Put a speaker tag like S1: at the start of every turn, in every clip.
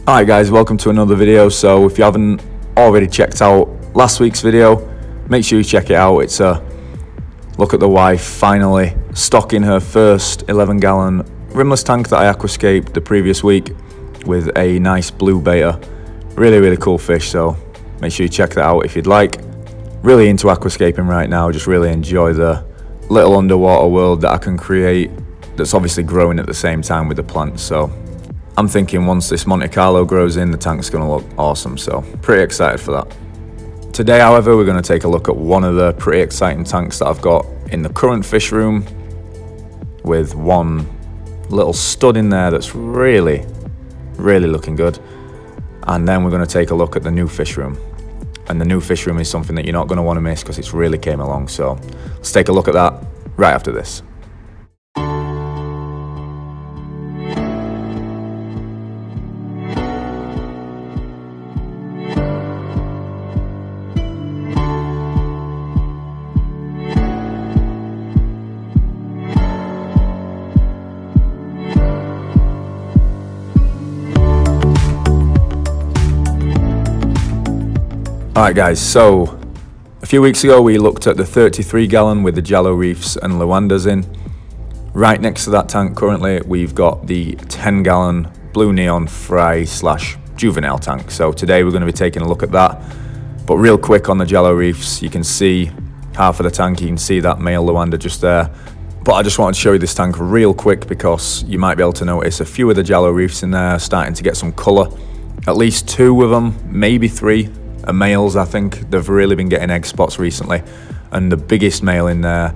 S1: Alright guys, welcome to another video. So if you haven't already checked out last week's video, make sure you check it out. It's a look at the wife finally stocking her first 11-gallon rimless tank that I aquascaped the previous week with a nice blue beta. Really cool fish, so make sure you check that out if you'd like. Really into aquascaping right now, just really enjoy the little underwater world that I can create that's obviously growing at the same time with the plants. So I'm thinking once this Monte Carlo grows in, the tank's going to look awesome, so pretty excited for that. Today, however, we're going to take a look at one of the pretty exciting tanks that I've got in the current fish room, with one little stud in there that's really looking good. And then we're going to take a look at the new fish room. And the new fish room is something that you're not going to want to miss because it's really came along. So let's take a look at that right after this. Alright guys, so a few weeks ago we looked at the 33-gallon with the Jello reefs and Luandas in. Right next to that tank currently we've got the 10-gallon blue neon fry / juvenile tank. So today we're going to be taking a look at that. But real quick on the Jello reefs, you can see half of the tank, you can see that male Luanda just there. But I just wanted to show you this tank real quick because you might be able to notice a few of the Jello reefs in there starting to get some colour. At least 2 of them, maybe 3. Are males. I think they've really been getting egg spots recently, and the biggest male in there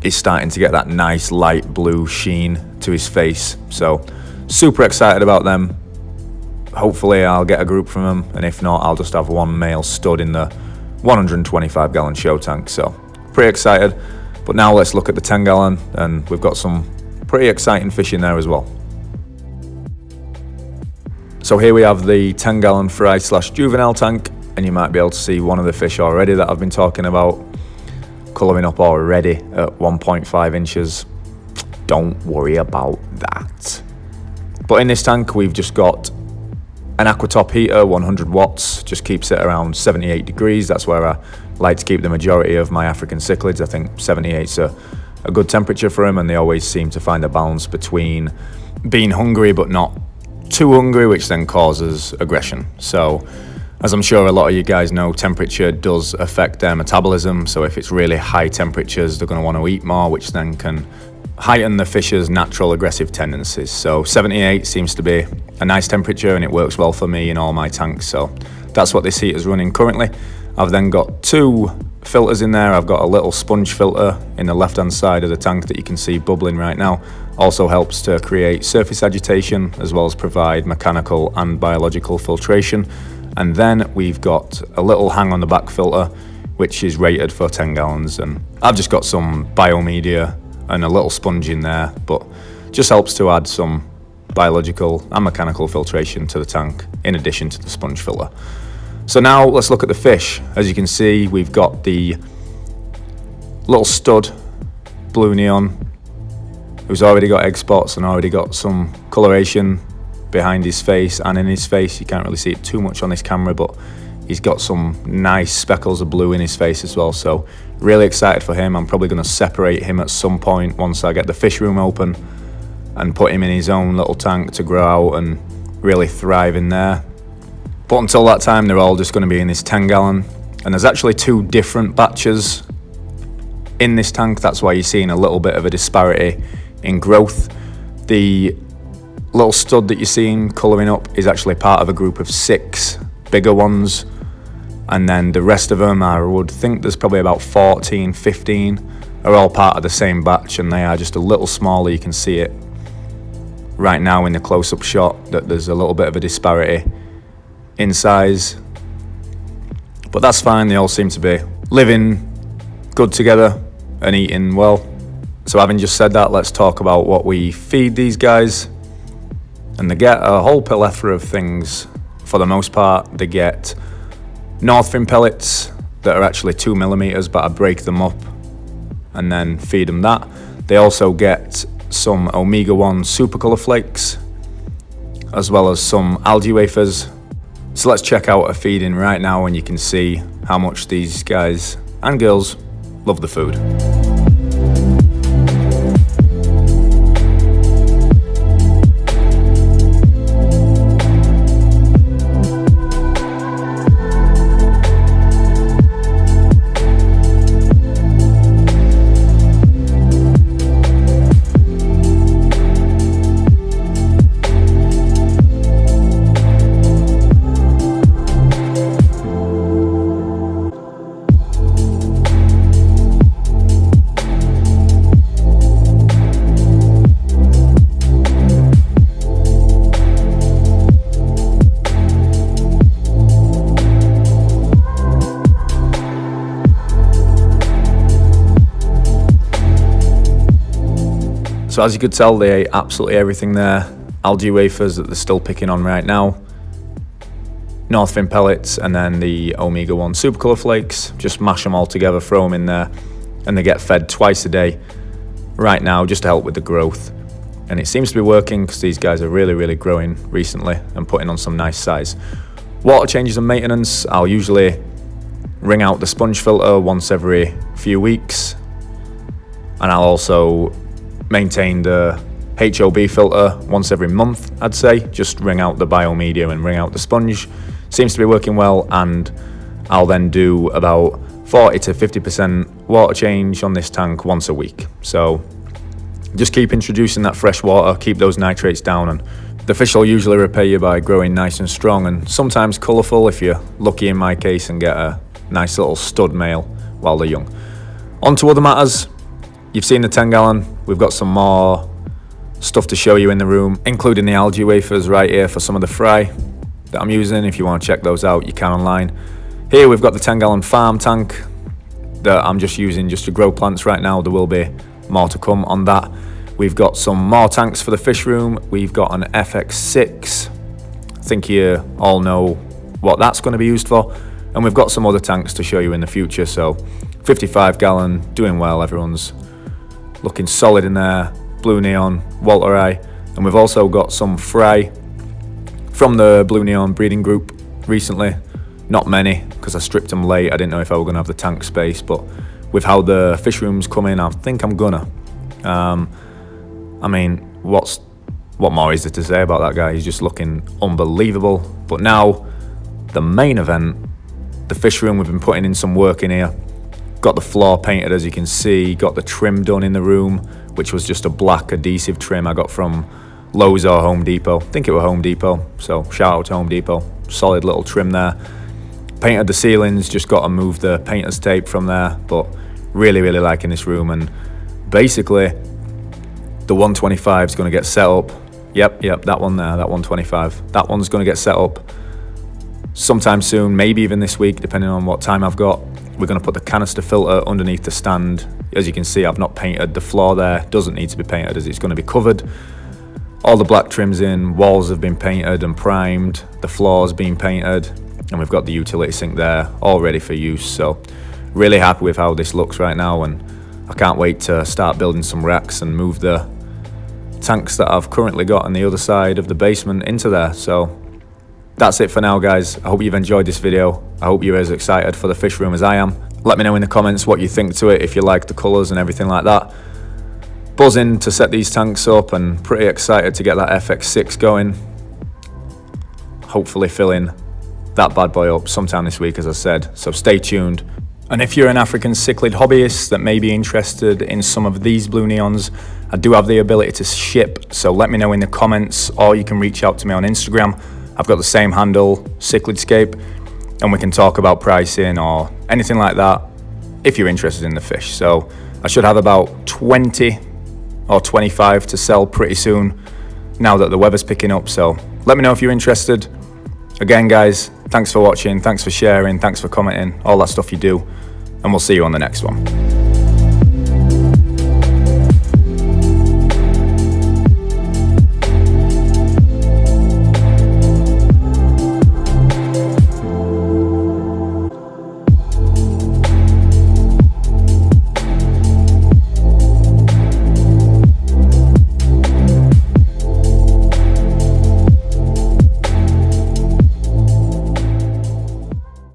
S1: is starting to get that nice light blue sheen to his face. So super excited about them. Hopefully I'll get a group from them, and if not, I'll just have one male stud in the 125-gallon show tank. So pretty excited. But now let's look at the 10-gallon, and we've got some pretty exciting fish in there as well. So here we have the 10-gallon fry / juvenile tank. And you might be able to see one of the fish already that I've been talking about, colouring up already at 1.5 inches. Don't worry about that. But in this tank, we've just got an aquatop heater, 100 watts, just keeps it around 78 degrees. That's where I like to keep the majority of my African cichlids. I think 78's a good temperature for them, and they always seem to find a balance between being hungry but not too hungry, which then causes aggression. So as I'm sure a lot of you guys know, temperature does affect their metabolism. So if it's really high temperatures, they're going to want to eat more, which then can heighten the fish's natural aggressive tendencies. So 78 seems to be a nice temperature, and it works well for me in all my tanks. So that's what this heater's running currently. I've then got 2 filters in there. I've got a little sponge filter in the left-hand side of the tank that you can see bubbling right now. Also helps to create surface agitation, as well as provide mechanical and biological filtration. And then we've got a little hang on the back filter, which is rated for 10 gallons. And I've just got some biomedia and a little sponge in there, but just helps to add some biological and mechanical filtration to the tank, in addition to the sponge filter. So now let's look at the fish. As you can see, we've got the little stud, blue neon, who's already got egg spots and already got some coloration behind his face and in his face. You can't really see it too much on this camera, but he's got some nice speckles of blue in his face as well. So really excited for him. I'm probably going to separate him at some point once I get the fish room open and put him in his own little tank to grow out and really thrive in there. But until that time, they're all just going to be in this 10-gallon. And there's actually 2 different batches in this tank. That's why you're seeing a little bit of a disparity in growth. The little stud that you're seeing colouring up is actually part of a group of 6 bigger ones, and then the rest of them, I would think there's probably about 14, 15, are all part of the same batch, and they are just a little smaller. You can see it right now in the close-up shot that there's a little bit of a disparity in size, but that's fine. They all seem to be living good together and eating well. So having just said that, let's talk about what we feed these guys. And they get a whole plethora of things. For the most part, they get North Fin pellets that are actually 2 millimeters, but I break them up and then feed them that. They also get some omega-1 super color flakes, as well as some algae wafers. So let's check out a feeding right now, and you can see how much these guys and girls love the food. So as you could tell, they ate absolutely everything there. Algae wafers that they're still picking on right now, Northfin pellets, and then the Omega-1 super colour flakes. Just mash them all together, throw them in there, and they get fed twice a day right now just to help with the growth. And it seems to be working because these guys are really growing recently and putting on some nice size. Water changes and maintenance, I'll usually wring out the sponge filter once every few weeks, and I'll also maintain the HOB filter once every month, I'd say. Just wring out the biomedia and wring out the sponge. Seems to be working well, and I'll then do about 40 to 50% water change on this tank once a week. So just keep introducing that fresh water, keep those nitrates down, and the fish will usually repay you by growing nice and strong, and sometimes colourful if you're lucky in my case and get a nice little stud male while they're young. On to other matters. You've seen the 10 gallon, we've got some more stuff to show you in the room, including the algae wafers right here for some of the fry that I'm using. If you want to check those out, you can online. Here we've got the 10 gallon farm tank that I'm just using just to grow plants right now. There will be more to come on that. We've got some more tanks for the fish room. We've got an FX6. I think you all know what that's going to be used for. And we've got some other tanks to show you in the future. So 55 gallon, doing well, everyone's looking solid in there. Blue Neon, Walter Eye, and we've also got some fry from the Blue Neon breeding group recently. Not many, because I stripped them late. I didn't know if I were going to have the tank space, but with how the fish room's come in, I think I'm gonna. I mean, what more is there to say about that guy? He's just looking unbelievable. But now, the main event, the fish room, we've been putting in some work in here. Got the floor painted, as you can see, got the trim done in the room, which was just a black adhesive trim I got from Lowe's or Home Depot. I think it was Home Depot, so shout out to Home Depot. Solid little trim there. Painted the ceilings, just got to move the painter's tape from there, but really liking this room. And basically, the 125 is going to get set up. Yep, that one there, that 125. That one's going to get set up sometime soon, maybe even this week, depending on what time I've got. We're going to put the canister filter underneath the stand. As you can see, I've not painted the floor there. Doesn't need to be painted as it's going to be covered. All the black trim's in, walls have been painted and primed, the floor's been painted, and we've got the utility sink there, all ready for use. So really happy with how this looks right now, and I can't wait to start building some racks and move the tanks that I've currently got on the other side of the basement into there. So that's it for now, guys. I hope you've enjoyed this video. I hope you're as excited for the fish room as I am. Let me know in the comments what you think to it, if you like the colours and everything like that. Buzzing to set these tanks up and pretty excited to get that FX6 going. Hopefully filling that bad boy up sometime this week, as I said, so stay tuned. And if you're an African cichlid hobbyist that may be interested in some of these blue neons, I do have the ability to ship, so let me know in the comments, or you can reach out to me on Instagram. I've got the same handle, CICHLIDscape, and we can talk about pricing or anything like that if you're interested in the fish. So I should have about 20 or 25 to sell pretty soon now that the weather's picking up. So let me know if you're interested. Again, guys, thanks for watching, thanks for sharing, thanks for commenting, all that stuff you do, and we'll see you on the next one.